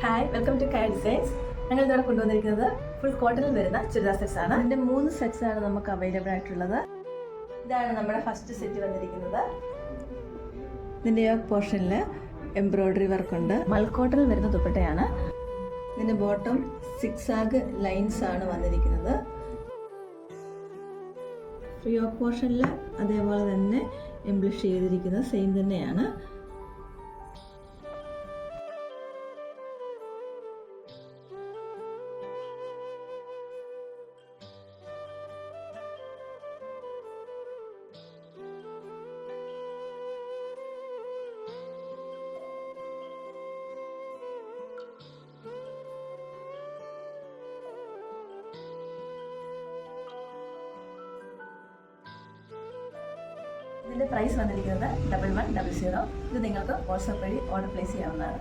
Hi, welcome to കൈ designs. ഞങ്ങൾ ഇതോടെ കൊണ്ടുവന്നിരിക്കുന്നത് ഫുൾ കോട്ടണിൽ വരുന്ന ചുരിദാർ സെറ്റ്സ് ആണ്. ഇതിൻ്റെ 3 സെറ്റ്സ് ആണ് നമുക്ക് അവൈലബിൾ ആയിട്ടുള്ളത്. ഇതാണ് നമ്മുടെ ഫസ്റ്റ് സെറ്റ് വന്നിരിക്കുന്നത്. ഇതിൻ്റെ യോക്ക് പോർഷനിൽ എംബ്രോയ്ഡറി വർക്കുണ്ട്. മൽക്കോട്ടണിൽ വരുന്ന ദുപ്പട്ടയാണ്. ഇതിൻ്റെ ബോട്ടം 6 ആഗ് ലൈൻസ് ആണ് വന്നിരിക്കുന്നത്. യോക്ക് പോർഷനിൽ അതേപോലെ തന്നെ എംബ്ലിഷ് ചെയ്തിരിക്കുന്നത് സെയിം തന്നെയാണ്. ഇതിൻ്റെ പ്രൈസ് വന്നിരിക്കുന്നത് 1100. ഇത് നിങ്ങൾക്ക് വാട്സാപ്പ് വഴി ഓർഡർ പ്ലേസ് ചെയ്യാവുന്നതാണ്.